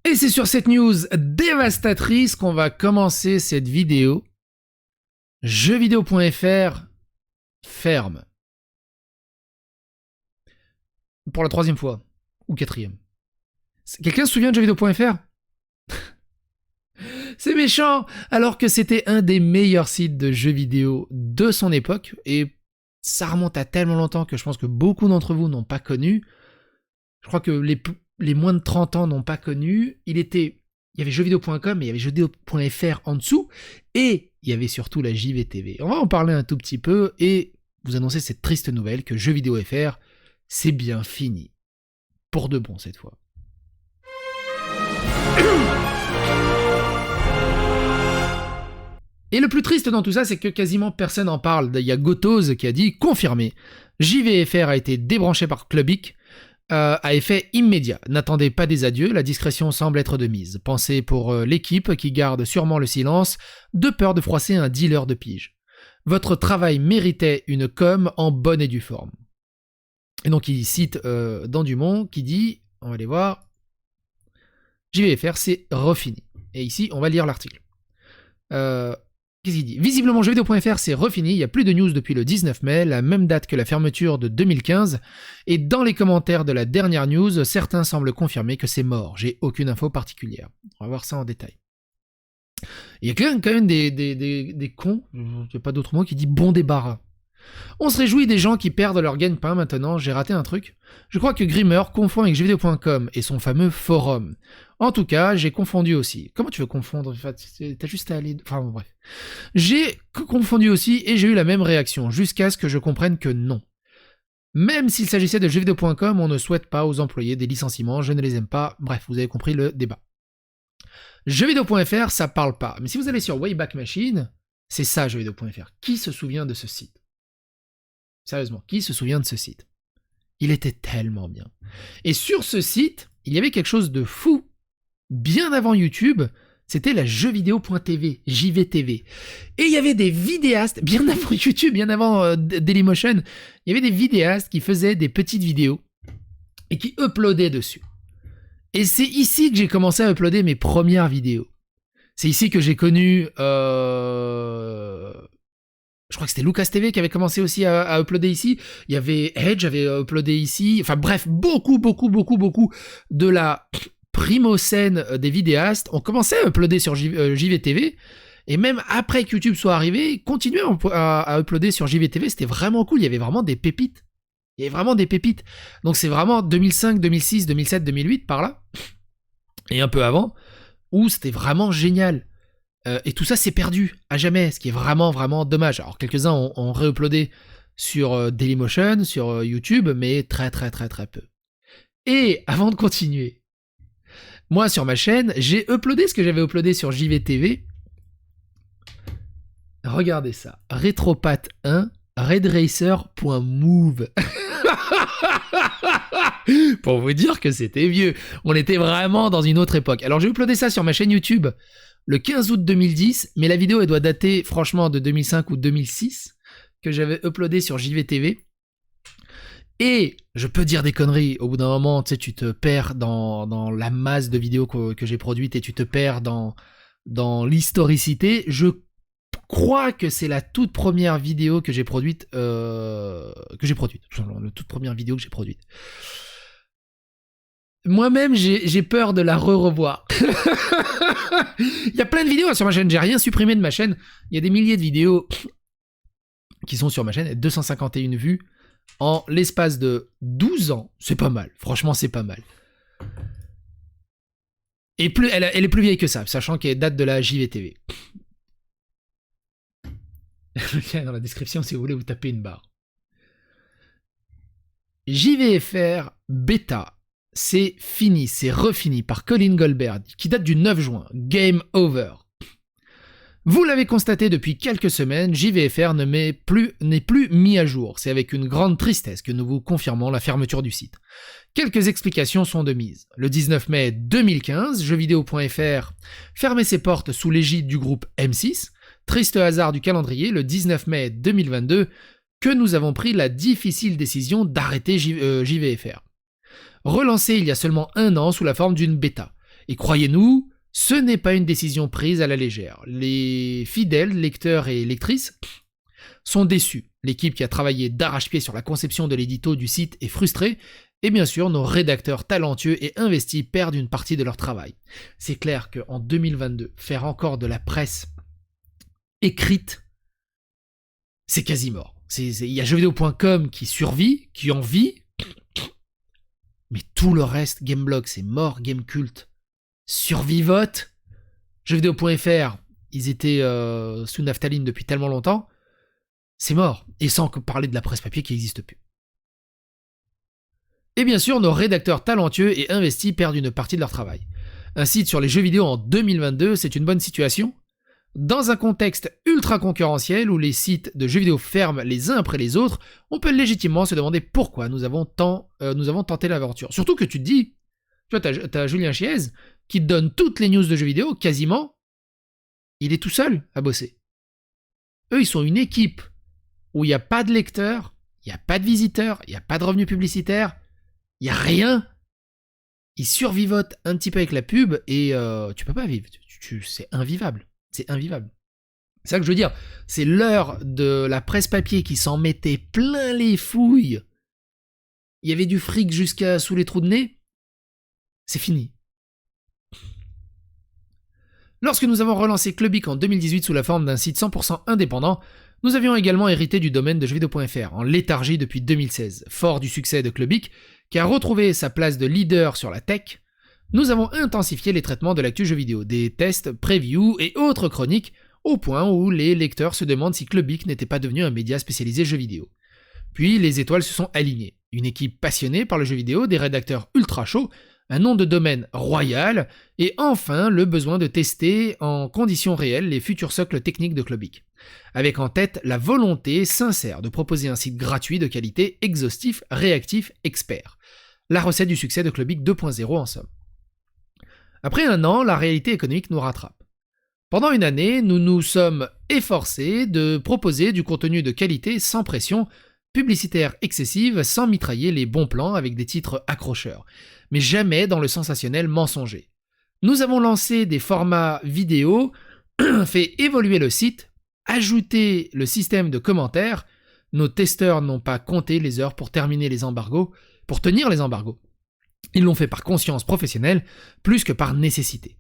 Et c'est sur cette news dévastatrice qu'on va commencer cette vidéo. Jeuxvideo.fr ferme. Pour la 3e fois. Ou 4e. Quelqu'un se souvient de jeuxvideo.fr? C'est méchant, alors que c'était un des meilleurs sites de jeux vidéo de son époque, et ça remonte à tellement longtemps que je pense que beaucoup d'entre vous n'ont pas connu. Je crois que les moins de 30 ans n'ont pas connu. Il y avait jeuxvideo.com, mais il y avait jeuxvideo.fr en dessous, et il y avait surtout la JVTV. On va en parler un tout petit peu, et vous annoncer cette triste nouvelle que jeuxvideo.fr, c'est bien fini. Pour de bon cette fois. Et le plus triste dans tout ça, c'est que quasiment personne en parle. Il y a Gotoz qui a dit « Confirmé, JVFR a été débranché par Clubic à effet immédiat. N'attendez pas des adieux, la discrétion semble être de mise. Pensez pour l'équipe qui garde sûrement le silence, de peur de froisser un dealer de pige. Votre travail méritait une com en bonne et due forme. » Et donc il cite Dan Dumont qui dit, on va aller voir, JVFR c'est refini. Et ici on va lire l'article. Qu'est-ce qu'il dit ? Visiblement jeuxvideo.fr c'est refini, il n'y a plus de news depuis le 19 mai, la même date que la fermeture de 2015, et dans les commentaires de la dernière news, certains semblent confirmer que c'est mort, j'ai aucune info particulière. On va voir ça en détail. Il y a quand même des cons, il n'y a pas d'autre mot, qui dit bon débarras. On se réjouit des gens qui perdent leur gagne-pain maintenant, j'ai raté un truc. Je crois que Grimmer confond avec jeuxvideo.com et son fameux forum. En tout cas, j'ai confondu aussi. Comment tu veux confondre ? T'as juste à aller... Enfin bon, bref. J'ai confondu aussi et j'ai eu la même réaction, jusqu'à ce que je comprenne que non. Même s'il s'agissait de jeuxvideo.com, on ne souhaite pas aux employés des licenciements, je ne les aime pas. Bref, vous avez compris le débat. Jeuxvideo.fr, ça parle pas. Mais si vous allez sur Wayback Machine, c'est ça jeuxvideo.fr. Qui se souvient de ce site ? Sérieusement, qui se souvient de ce site ? Il était tellement bien. Et sur ce site, il y avait quelque chose de fou. Bien avant YouTube, c'était la jeuxvideo.tv, JVTV. Et il y avait des vidéastes, bien avant YouTube, bien avant Dailymotion, il y avait des vidéastes qui faisaient des petites vidéos et qui uploadaient dessus. Et c'est ici que j'ai commencé à uploader mes premières vidéos. C'est ici que j'ai connu... Je crois que c'était Lucas TV qui avait commencé aussi à uploader ici. Il y avait Edge avait uploadé ici. Enfin bref, beaucoup de la primo-scène des vidéastes ont commencé à uploader sur JVTV. Et même après que YouTube soit arrivé, continuaient à uploader sur JVTV. C'était vraiment cool. Il y avait vraiment des pépites. Donc c'est vraiment 2005, 2006, 2007, 2008 par là. Et un peu avant, où c'était vraiment génial. Et tout ça s'est perdu à jamais, ce qui est vraiment dommage. Alors quelques-uns ont réuploadé sur Dailymotion, sur YouTube, mais très peu. Et avant de continuer, moi sur ma chaîne, j'ai uploadé ce que j'avais uploadé sur JVTV. Regardez ça, Retropat 1, redracer.move. Pour vous dire que c'était vieux. On était vraiment dans une autre époque. Alors j'ai uploadé ça sur ma chaîne YouTube le 15 août 2010, mais la vidéo elle doit dater franchement de 2005 ou 2006, que j'avais uploadé sur JVTV. Et je peux dire des conneries, au bout d'un moment, tu sais, tu te perds dans la masse de vidéos que j'ai produites et tu te perds dans l'historicité. Je crois que c'est la toute première vidéo que j'ai produite, la toute première vidéo que j'ai produite. Moi-même, j'ai peur de la revoir. Il y a plein de vidéos sur ma chaîne, j'ai rien supprimé de ma chaîne. Il y a des milliers de vidéos qui sont sur ma chaîne, 251 vues en l'espace de 12 ans. C'est pas mal, franchement c'est pas mal. Et elle est plus vieille que ça, sachant qu'elle date de la JVTV. Le lien est dans la description si vous voulez vous taper une barre. JVFR Beta. C'est fini, c'est refini par Colin Goldberg, qui date du 9 juin. Game over. Vous l'avez constaté depuis quelques semaines, JVFR n'est plus mis à jour. C'est avec une grande tristesse que nous vous confirmons la fermeture du site. Quelques explications sont de mise. Le 19 mai 2015, jeuxvideo.fr fermait ses portes sous l'égide du groupe M6. Triste hasard du calendrier, le 19 mai 2022, que nous avons pris la difficile décision d'arrêter JVFR. Relancé il y a seulement un an sous la forme d'une bêta. Et croyez-nous, ce n'est pas une décision prise à la légère. Les fidèles lecteurs et lectrices sont déçus. L'équipe qui a travaillé d'arrache-pied sur la conception de l'édito du site est frustrée, et bien sûr, nos rédacteurs talentueux et investis perdent une partie de leur travail. C'est clair qu'en 2022, faire encore de la presse écrite, c'est quasi mort. Il y a jeuxvideo.com qui survit, qui en vit, mais tout le reste, Gameblog, c'est mort, Gamecult, Survivote, jeuxvideo.fr, ils étaient sous naphtaline depuis tellement longtemps, c'est mort. Et sans parler de la presse papier qui n'existe plus. Et bien sûr, nos rédacteurs talentueux et investis perdent une partie de leur travail. Un site sur les jeux vidéo en 2022, c'est une bonne situation. Dans un contexte ultra concurrentiel où les sites de jeux vidéo ferment les uns après les autres, on peut légitimement se demander pourquoi nous avons tenté l'aventure. Surtout que tu te dis, tu vois, t'as Julien Chiez qui te donne toutes les news de jeux vidéo, quasiment, il est tout seul à bosser. Eux, ils sont une équipe où il n'y a pas de lecteurs, il n'y a pas de visiteurs, il n'y a pas de revenus publicitaires, il n'y a rien. Ils survivotent un petit peu avec la pub et tu peux pas vivre. C'est invivable. C'est invivable. C'est ça que je veux dire. C'est l'heure de la presse papier qui s'en mettait plein les fouilles. Il y avait du fric jusqu'à sous les trous de nez. C'est fini. Lorsque nous avons relancé Clubic en 2018 sous la forme d'un site 100% indépendant, nous avions également hérité du domaine de jeuxvideo.fr, en léthargie depuis 2016. Fort du succès de Clubic, qui a retrouvé sa place de leader sur la tech, nous avons intensifié les traitements de l'actu jeux vidéo, des tests, previews et autres chroniques, au point où les lecteurs se demandent si Clubic n'était pas devenu un média spécialisé jeux vidéo. Puis les étoiles se sont alignées. Une équipe passionnée par le jeu vidéo, des rédacteurs ultra chauds, un nom de domaine royal, et enfin le besoin de tester en conditions réelles les futurs socles techniques de Clubic. Avec en tête la volonté sincère de proposer un site gratuit de qualité, exhaustif, réactif, expert. La recette du succès de Clubic 2.0 en somme. Après un an, la réalité économique nous rattrape. Pendant une année, nous nous sommes efforcés de proposer du contenu de qualité sans pression, publicitaire excessive, sans mitrailler les bons plans avec des titres accrocheurs, mais jamais dans le sensationnel mensonger. Nous avons lancé des formats vidéo, fait évoluer le site, ajouté le système de commentaires. Nos testeurs n'ont pas compté les heures pour tenir les embargos. Ils l'ont fait par conscience professionnelle, plus que par nécessité.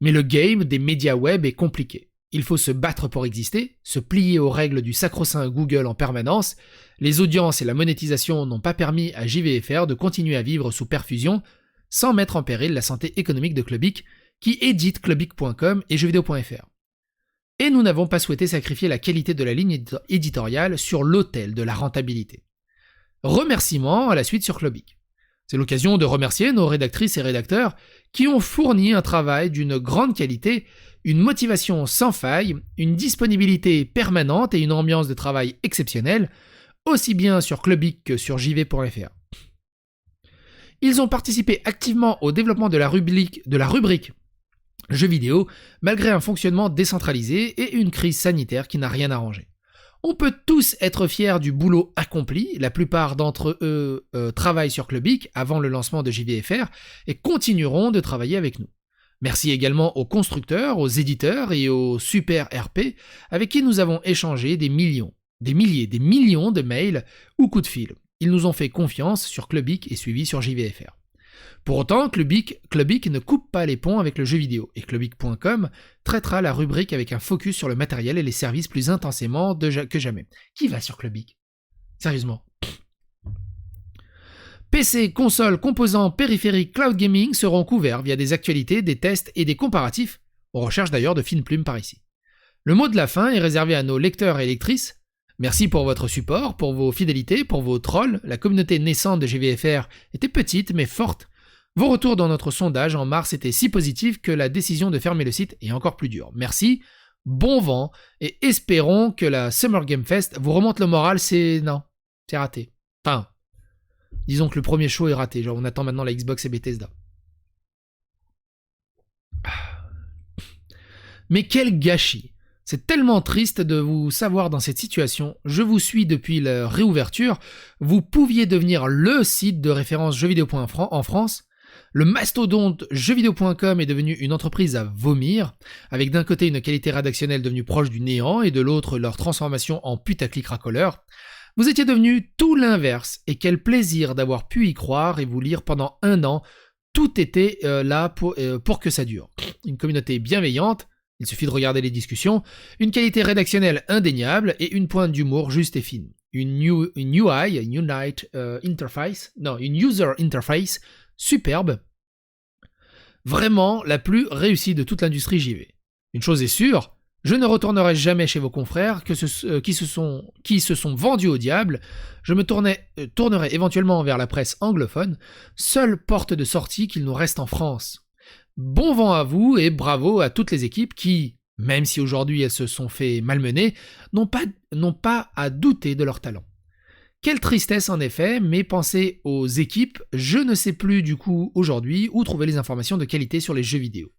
Mais le game des médias web est compliqué. Il faut se battre pour exister, se plier aux règles du sacro-saint Google en permanence. Les audiences et la monétisation n'ont pas permis à JVFR de continuer à vivre sous perfusion, sans mettre en péril la santé économique de Clubic, qui édite clubic.com et jeuxvideo.fr. Et nous n'avons pas souhaité sacrifier la qualité de la ligne éditoriale sur l'autel de la rentabilité. Remerciements à la suite sur Clubic. C'est l'occasion de remercier nos rédactrices et rédacteurs qui ont fourni un travail d'une grande qualité, une motivation sans faille, une disponibilité permanente et une ambiance de travail exceptionnelle, aussi bien sur Clubic que sur jv.fr. Ils ont participé activement au développement de la rubrique jeux vidéo, malgré un fonctionnement décentralisé et une crise sanitaire qui n'a rien arrangé. On peut tous être fiers du boulot accompli, la plupart d'entre eux travaillent sur Clubic avant le lancement de JVFR et continueront de travailler avec nous. Merci également aux constructeurs, aux éditeurs et aux super RP avec qui nous avons échangé des millions de mails ou coups de fil. Ils nous ont fait confiance sur Clubic et suivi sur JVFR. Pour autant, Clubic ne coupe pas les ponts avec le jeu vidéo, et Clubic.com traitera la rubrique avec un focus sur le matériel et les services plus intensément que jamais. Qui va sur Clubic ? Sérieusement. PC, console, composants, périphériques, cloud gaming seront couverts via des actualités, des tests et des comparatifs. On recherche d'ailleurs de fines plumes par ici. Le mot de la fin est réservé à nos lecteurs et lectrices. Merci pour votre support, pour vos fidélités, pour vos trolls. La communauté naissante de GVFR était petite mais forte. Vos retours dans notre sondage en mars étaient si positifs que la décision de fermer le site est encore plus dure. Merci, bon vent, et espérons que la Summer Game Fest vous remonte le moral. Non, c'est raté. Enfin, disons que le premier show est raté. Genre, on attend maintenant la Xbox et Bethesda. Mais quel gâchis! C'est tellement triste de vous savoir dans cette situation. Je vous suis depuis la réouverture. Vous pouviez devenir le site de référence jeuxvideo.fr en France. Le mastodonte jeuxvideo.com est devenu une entreprise à vomir, avec d'un côté une qualité rédactionnelle devenue proche du néant et de l'autre leur transformation en putaclic racoleur. Vous étiez devenu tout l'inverse, et quel plaisir d'avoir pu y croire et vous lire pendant 1 an. Tout était là pour que ça dure. Une communauté bienveillante, il suffit de regarder les discussions, une qualité rédactionnelle indéniable et une pointe d'humour juste et fine. Une user interface superbe, vraiment la plus réussie de toute l'industrie JV. Une chose est sûre, je ne retournerai jamais chez vos confrères qui se sont vendus au diable. Je me tournerai éventuellement vers la presse anglophone, seule porte de sortie qu'il nous reste en France. Bon vent à vous et bravo à toutes les équipes qui, même si aujourd'hui elles se sont fait malmener, n'ont pas à douter de leur talent. Quelle tristesse en effet, mais pensez aux équipes, je ne sais plus du coup aujourd'hui où trouver les informations de qualité sur les jeux vidéo.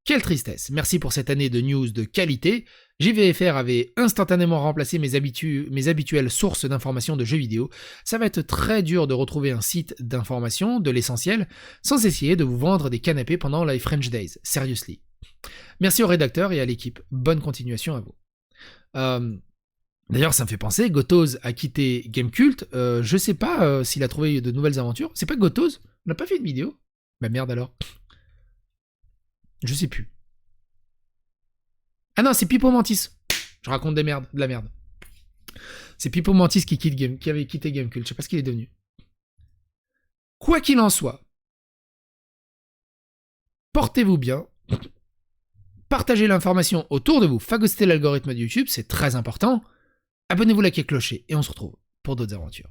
Quelle tristesse, merci pour cette année de news de qualité. JVFR avait instantanément remplacé mes habituelles sources d'informations de jeux vidéo. Ça va être très dur de retrouver un site d'information de l'essentiel sans essayer de vous vendre des canapés pendant les French Days. Seriously. Merci au rédacteur et à l'équipe. Bonne continuation à vous. D'ailleurs, ça me fait penser, Gotoz a quitté Gamecult. Je sais pas s'il a trouvé de nouvelles aventures. C'est pas Gotoz? On n'a pas fait une vidéo? Bah merde alors. Je sais plus. Ah non, c'est Pipo Mantis. Je raconte de la merde. C'est Pipo Mantis qui avait quitté Gamecult. Je sais pas ce qu'il est devenu. Quoi qu'il en soit, portez-vous bien. Partagez l'information autour de vous. Phagocytez l'algorithme de YouTube, c'est très important. Abonnez-vous, likez, clocher et on se retrouve pour d'autres aventures.